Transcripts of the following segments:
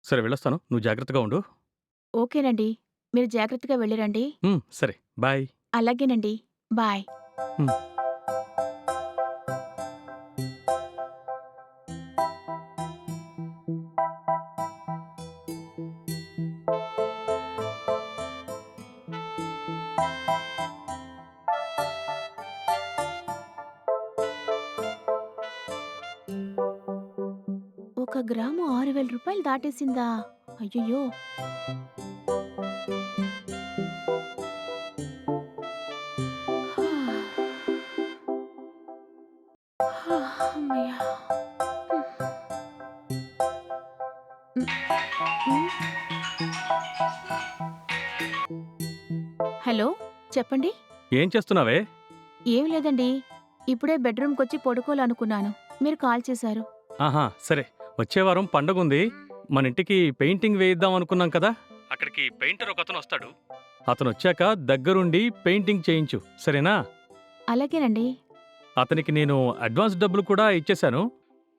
సరే వెళ్ళొస్తాను. నువ్వు జాగ్రత్తగా ఉండు. ఓకేనండి. మీరు జాగ్రత్తగా వెళ్ళిరండి. సరే. బాయ్. అలాగేనండి. బాయ్. హ్మ్. ఒక గ్రాము రూ. 6,000 దాటేసిందా? అయ్యయ్యో! హమ్మయ్య! హ్మ్. హ్మ్. హలో! చెప్పండి. ఏం చేస్తున్నావే? ఏం లేదండి. ఇప్పుడే బెడ్‌రూమ్‌కొచ్చి పడుకోవాలనుకున్నాను. మీరు కాల్ చేశారు. ఆహా! సరే. వచ్చే వారం పండగుంది. మనింటికి పెయింటింగ్ వేయిద్దాం అనుకున్నాం కదా! అక్కడికి పెయింటర్ ఒకతనొస్తాడు. అతనొచ్చాక దగ్గరుండి పెయింటింగ్ చేయించు. సరేనా? అలాగేనండి. అతనికి నేను అడ్వాన్స్ డబ్బులు కూడా ఇచ్చేశాను.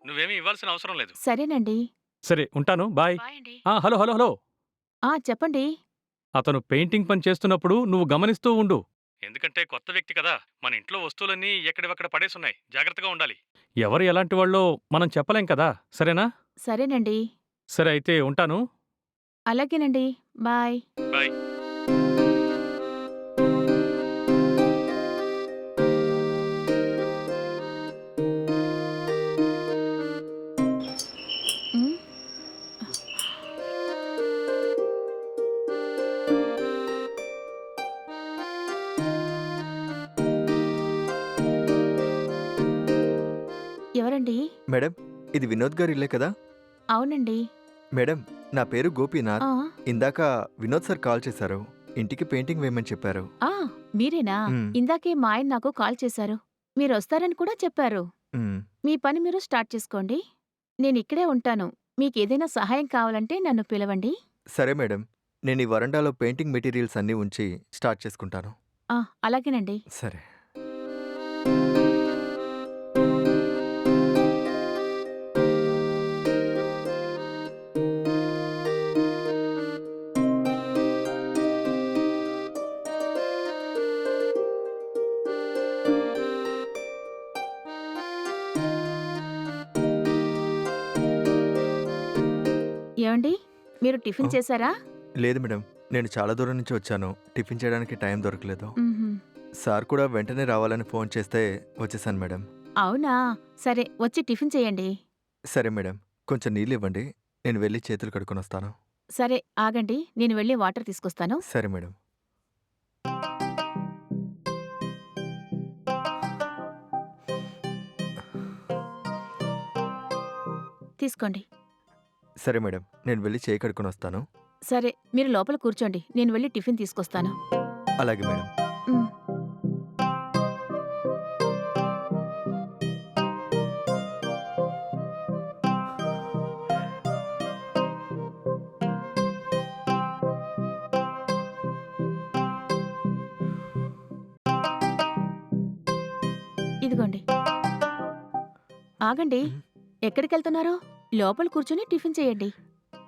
నువ్వేమీ ఇవ్వాల్సిన అవసరం లేదు. సరేనండి. సరే ఉంటాను. బాయ్. బాయ్ అండి. Hello, hello, hello! చెప్పండి. అతను పెయింటింగ్ పని చేస్తున్నప్పుడు నువ్వు గమనిస్తూ ఉండు. ఎందుకంటే కొత్త వ్యక్తి కదా! మన ఇంట్లో వస్తువులన్నీ ఎక్కడివక్కడ పడేసున్నాయి. జాగ్రత్తగా ఉండాలి. ఎవరు ఎలాంటి వాళ్ళో మనం చెప్పలేం కదా! సరేనా? సరేనండి. సరే అయితే ఉంటాను. అలాగేనండి. బాయ్. బాయ్. హ్మ్. ఎవరండి? మేడం, ఇది వినోద్ గారి ఇల్లే కదా? అవునండి. మేడం, నా పేరు ఆ! గోపీనాథ్. ఇందాక వినోద్ సార్ కాల్ చేశారు. ఇంటికి పెయింటింగ్ వేయమని చెప్పారు. ఆ! మీరేనా? హ్మ్. ఇందాకే మా ఆయన నాకు కాల్ చేశారు. మీరొస్తారని కూడా చెప్పారు. హ్మ్. మీ పని మీరు స్టార్ట్ చేసుకోండి. నేనిక్కడే ఉంటాను. మీకేదైనా సహాయం కావాలంటే నన్ను పిలవండి. సరే మేడం. నేను ఈ వరండాలో పెయింటింగ్ మెటీరియల్స్ అన్నీ ఉంచి స్టార్ట్ చేసుకుంటాను. ఆ! అలాగేనండి. సరే. ఏవండీ? మీరు టిఫిన్ ఓహ్! చేశారా? లేదు మేడం. నేను చాలా దూరం నుంచి వచ్చాను. టిఫిన్ చేయడానికి టైం దొరకలేదు. హుహు. సార్ కూడా వెంటనే రావాలని ఫోన్ చేస్తే వచ్చేసాను మేడం. అవునా? సరే వచ్చి టిఫిన్ చేయండి. సరే మేడం. కొంచెం నీళ్ళివ్వండి. నేను వెళ్లి చేతులు కడుక్కొనొస్తాను. సరే ఆగండి. నేను వెళ్లి వాటర్ తీసుకొస్తాను. సరే మేడం. తీసుకోండి. సరే మేడం. నేను వెళ్లి చేయి కడుక్కొనొస్తాను. సరే మీరు లోపల కూర్చోండి. నేను వెళ్లి టిఫిన్ తీసుకొస్తాను. అలాగే మేడం. హ్మ్. ఇదిగోండి. ఆగండి. హ్మ్. ఎక్కడికెళ్తున్నారు? లోపల కూర్చొని టిఫిన్ చేయండి.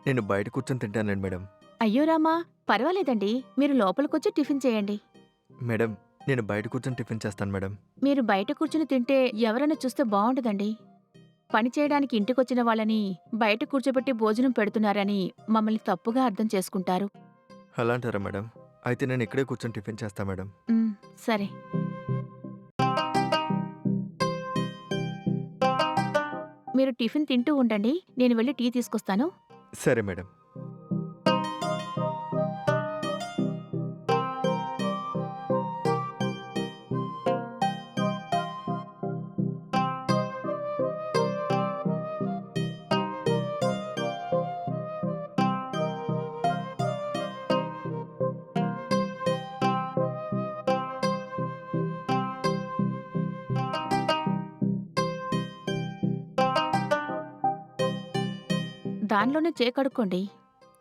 నేను బయట కూర్చొని తింటానులెండి మేడం. అయ్యో రామా! పర్వాలేదండి. మీరు లోపలికొచ్చి టిఫిన్ చేయండి. మేడం, నేను బయట కూర్చొని టిఫిన్ చేస్తాను మేడం. మీరు బయట కూర్చుని తింటే ఎవరైనా చూస్తే బావుండదండి. పని చేయడానికి ఇంటికొచ్చిన వాళ్ళని బయట కూర్చోబెట్టి భోజనం పెడుతున్నారని మమ్మల్ని తప్పుగా అర్థం చేసుకుంటారు. అలా అంటారా మేడం? అయితే నేను ఇక్కడే కూర్చొని టిఫిన్ చేస్తా మేడం. హ్మ్. సరే. మీరు టిఫిన్ తింటూ ఉండండి. నేను వెళ్లి టీ తీసుకొస్తాను. సరే మేడం. దానిలోనే చేయి కడుక్కోండి.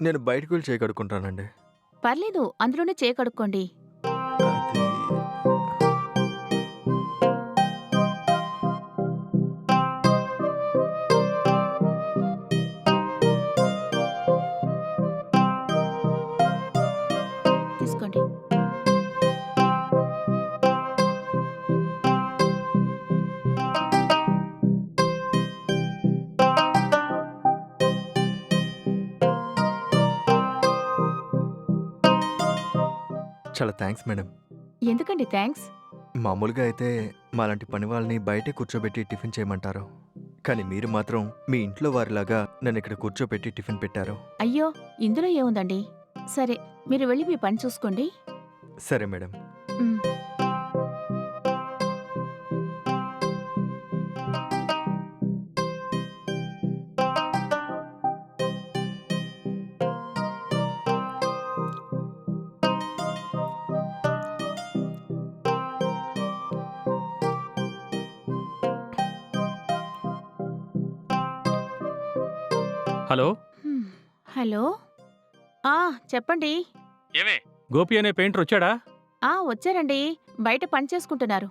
నేను బయటకు వెళ్లి చేయి కడుక్కుంటానండి. పర్లేదు అందులోనే చేయి కడుక్కోండి. అది చాలా థ్యాంక్స్ మేడం. ఎందుకండి థ్యాంక్స్? మామూలుగా అయితే మాలాంటి పని వాళ్ళని బయటే కూర్చోబెట్టి టిఫిన్ చేయమంటారు. కానీ మీరు మాత్రం మీ ఇంట్లో వారిలాగా నన్ను ఇక్కడ కూర్చోబెట్టి టిఫిన్ పెట్టారు. అయ్యో, ఇందులో ఏముందండి. సరే, మీరు వెళ్ళి మీ పని చూసుకోండి. సరే మేడం. ఉమ్. హలో హ్మ్. హలో. ఆ, చెప్పండి. ఏమే గోపి అనే పెయింటర్ వచ్చాడా? వచ్చారండి. బయట పని చేసుకుంటున్నారు.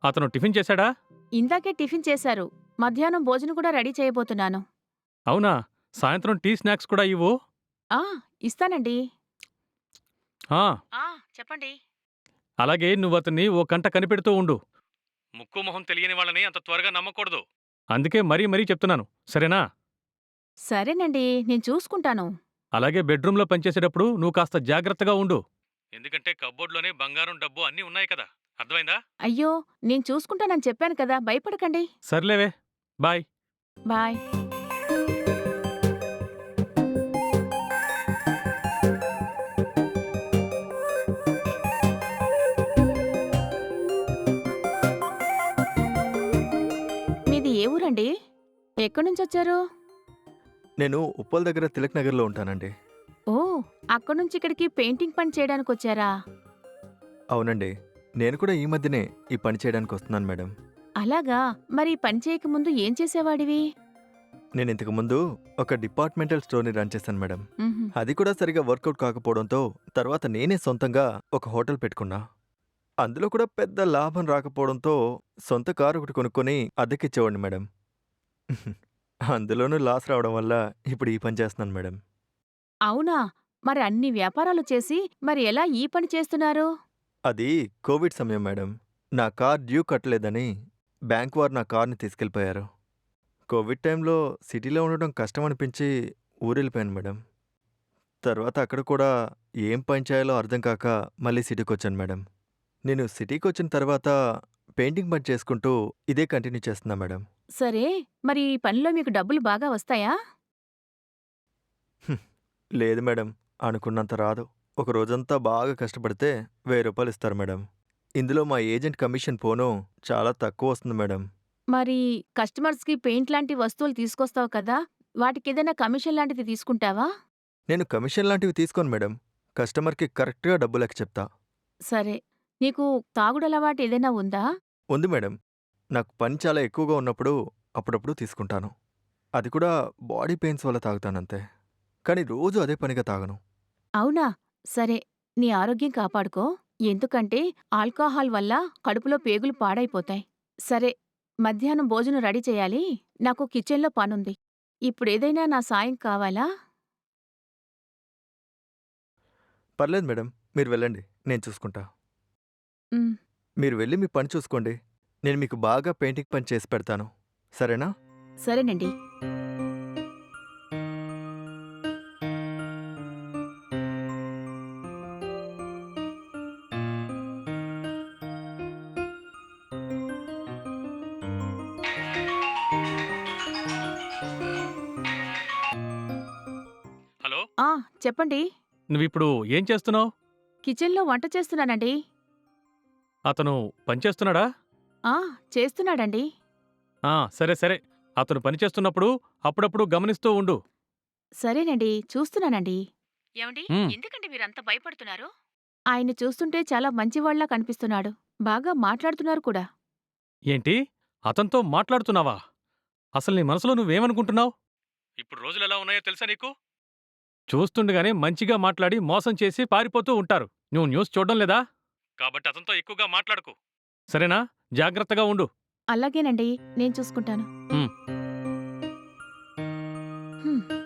అతను టిఫిన్ చేశాడా? ఇందాకే టిఫిన్ చేశారు. మధ్యాహ్నం భోజనం కూడా రెడీ చేయబోతున్నాను. అవునా? సాయంత్రం టీ స్నాక్స్ కూడా ఇవ్వు. ఆ, ఇస్తానండి. ఆ, చెప్పండి. అలాగే నువ్వు అతన్ని ఓ కంట కనిపెడుతూ ఉండు. ముక్కు మొహం తెలియని వాళ్ళని అంత త్వరగా నమ్మకూడదు. అందుకే మరీ మరీ చెప్తున్నాను, సరేనా? సరేనండి, నేను చూసుకుంటాను. అలాగే బెడ్రూమ్లో పనిచేసేటప్పుడు నువ్వు కాస్త జాగ్రత్తగా ఉండు. ఎందుకంటే కబ్బోర్డ్లోనే బంగారం డబ్బు అన్నీ ఉన్నాయి కదా, అర్థమైందా? అయ్యో, నేను చూసుకుంటానని చెప్పాను కదా, భయపడకండి. సర్లేవే, బాయ్. బాయ్. మీది ఏ ఊరండి? ఎక్కడి నుంచి వచ్చారు? నేను ఉప్పల్ దగ్గర తిలక్ నగర్లో ఉంటానండి. ఓ, అక్కడి నుంచి ఇక్కడికి పెయింటింగ్ పని చేయడానికి వచ్చారా? అవునండి. నేను కూడా ఈ మధ్యనే ఈ పని చేయడానికి వస్తున్నాను మేడం. అలాగా? మరి ఈ పని చేయకముందు ఏం చేసేవాడివి? నేను ఇంతకు ముందు ఒక డిపార్ట్మెంటల్ స్టోర్ని రన్ చేశాను మేడం. ఉహుం. అది కూడా సరిగా వర్కౌట్ కాకపోవడంతో తర్వాత నేనే సొంతంగా ఒక హోటల్ పెట్టుకున్నా. అందులో కూడా పెద్ద లాభం రాకపోవడంతో సొంత కారు ఒకటి కొనుక్కొని అద్దెకిచ్చేవాడిని మేడం. అందులోనూ లాస్ రావడం వల్ల ఇప్పుడు ఈ పని చేస్తున్నాను మేడం. అవునా? మరి అన్ని వ్యాపారాలు చేసి మరి ఎలా ఈ పని చేస్తున్నారు? అది కోవిడ్ సమయం మేడం. నా కార్ డ్యూ కట్టలేదని బ్యాంక్ వారు నా కార్ని తీసుకెళ్ళిపోయారు. కోవిడ్ టైంలో సిటీలో ఉండడం కష్టం అనిపించి ఊరెళ్ళిపోయాను మేడం. తర్వాత అక్కడ కూడా ఏం పని చేయాలో అర్థం కాక మళ్ళీ సిటీకొచ్చాను మేడం. నేను సిటీకొచ్చిన తర్వాత పెయింటింగ్ పని చేసుకుంటూ ఇదే కంటిన్యూ చేస్తున్నా మేడం. సరే, మరి ఈ పనిలో మీకు డబ్బులు బాగా వస్తాయా? లేదు మేడం, అనుకున్నంత రాదు. ఒక రోజంతా బాగా కష్టపడితే ₹1000 ఇస్తారు మేడం. ఇందులో మా ఏజెంట్ కమిషన్ పోను చాలా తక్కువ వస్తుంది మేడం. మరి కస్టమర్స్‌కి పెయింట్ లాంటి వస్తువులు తీసుకొస్తావు కదా! వాటికేదైనా కమిషన్ లాంటిది తీసుకుంటావా? నేను కమిషన్ లాంటివి తీసుకోను మేడం. కస్టమర్‌కి కరెక్ట్‌గా డబ్బు లెక్క చెప్తా. సరే. నీకు తాగుడలవాటు ఏదైనా ఉందా? ఉంది మేడం. నాకు పని చాలా ఎక్కువగా ఉన్నప్పుడు అప్పుడప్పుడు తీసుకుంటాను. అది కూడా బాడీ పెయిన్స్ వల్ల తాగుతానంతే. కానీ రోజూ అదే పనిగా తాగను. అవునా? సరే. నీ ఆరోగ్యం కాపాడుకో. ఎందుకంటే ఆల్కహాల్ వల్ల కడుపులో పేగులు పాడైపోతాయి. సరే, మధ్యాహ్నం భోజనం రెడీ చేయాలి. నాకు కిచెన్‌లో పనుంది. ఇప్పుడేదైనా నా సాయం కావాలా? పర్లేదు మేడం, మీరు వెళ్ళండి. నేను చూసుకుంటా. హ్మ్. మీరు వెళ్ళి మీ పని చూసుకోండి. నేను మీకు బాగా పెయింటింగ్ పని చేసి పెడతాను. సరేనా? సరేనండి. హలో, చెప్పండి. నువ్విప్పుడు ఏం చేస్తున్నావు? కిచెన్‌లో వంట చేస్తున్నానండి. అతను పనిచేస్తున్నాడా? చేస్తున్నాడండి. సరే సరే, అతను పనిచేస్తున్నప్పుడు అప్పుడప్పుడు గమనిస్తూ ఉండు. సరేనండి, చూస్తున్నానండి. ఏవండి? హ్మ్. ఎందుకండి మీరంత భయపడుతున్నారు? ఆయన్ని చూస్తుంటే చాలా మంచివాళ్ళలా కనిపిస్తున్నాడు. బాగా మాట్లాడుతున్నారు కూడా. ఏంటి? అతనితో మాట్లాడుతున్నావా? అసలు నీ మనసులో నువ్వేమనుకుంటున్నావు? ఇప్పుడు రోజులెలా ఉన్నాయో తెలుసా నీకు? చూస్తుండగానే మంచిగా మాట్లాడి మోసం చేసి పారిపోతూ ఉంటారు. నువ్వు న్యూస్ చూడడం లేదా? కాబట్టి అతనితో ఎక్కువగా మాట్లాడకు. సరేనా? జాగ్రత్తగా ఉండు. అలాగేనండి, నేను చూసుకుంటాను. హ్మ్. హ్మ్.